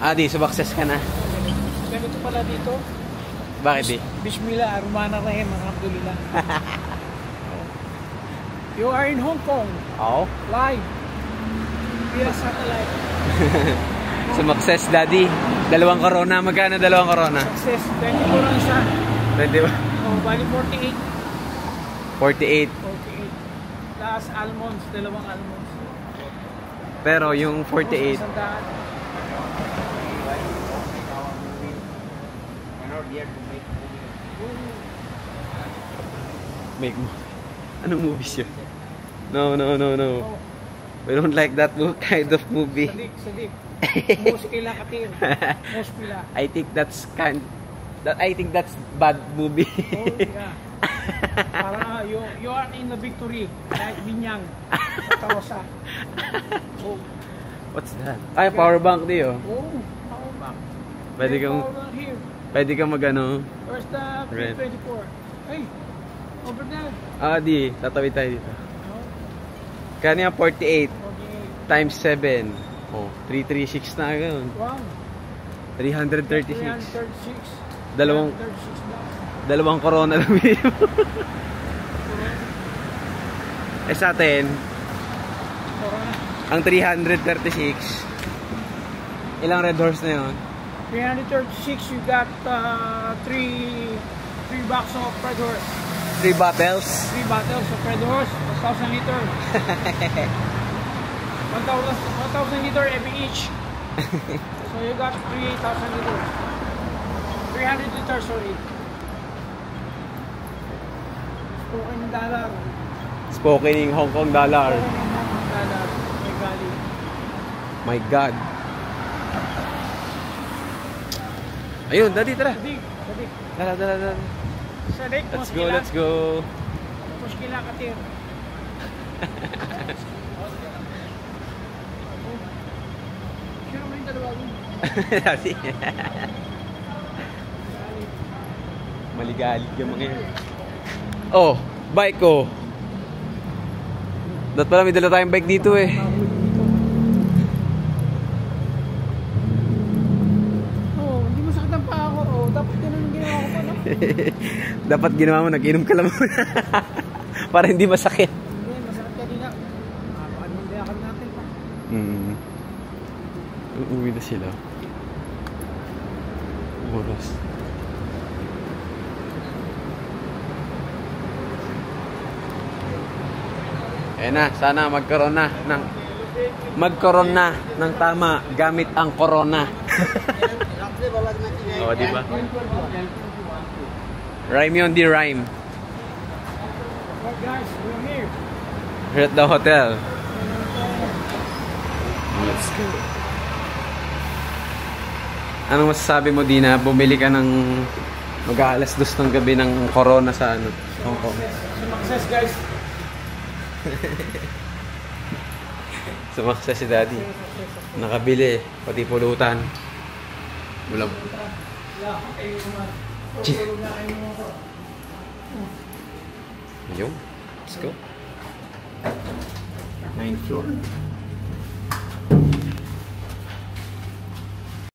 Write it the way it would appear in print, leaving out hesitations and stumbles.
Ah, di, sumakses ka na. Ganito pala dito. Bakit di? Bismillah, Armana Rahim, alhamdulillah. You are in Hong Kong. Oo. Live. Via satellite. Sumakses, daddy. Dalawang corona. Magkano dalawang corona? Success. 24 lang isa. 20 ba? Oh, bali 48. 48. 48. Plus almonds, dalawang almonds. Pero yung 48. Make mo. Anong movies yun? No. Oh. We don't like that kind of movie. Sadik. Muskila katir. Muskila. I think that's bad movie. Oh, yeah. Para you are in the victory. Like Binyang. Katarosa. Oh. What's that? Ay, power bank di oh. Oh, power bank. Pwede kang magano. Where's the 324? Hey, over there. Ah, di. Tatawid tayo dito. Kanya 48 times 7. Oh, 336 na gano'n. Wow. 336. 336. Dalawang corona lang binili mo. Eh sa atin, ang 336. Ilang Red Horse na yun? 336, you got 3 box of Red Horse. 3 bottles? 3 bottles of Red Horse, 1,000 liter. 1,000 liter every each. So you got 3,000 liters. 300 liters, sorry. Spoken in dollar. Spoken in Hong Kong dollar. My God. Ayun, daddy, tara. Sadik. Dala. Sadik, Let's go. Muskila katir. Sino mo yung dalawa mo? Daddy. Maligalig yung mga yun. Oh, bike ko. Dapat pala may dala tayong bike dito eh. Oh, hindi masakit ang paa ko. Oh, dapat ganun ang ginawa ko pa, no? Dapat ginawa mo, nag-inom ka lang muna. Para hindi masakit. Hindi, masakit ka din na. Baka naman gayakan natin pa. Uuwi na sila. Oras. Ayan na, sana magkaroon na ng tama gamit ang corona. O, diba? Rhyme yun, di rhyme. Well, guys, we're here. We're at the hotel. Let's go. Anong masasabi mo, Dina? Bumili ka ng mag-aalas 2 ng gabi ng corona sa Hong Kong. Success, guys. Sumaksa si Daddy. Nakabili, pati pulutan. Ulam. Ayun. Let's go. 9th floor.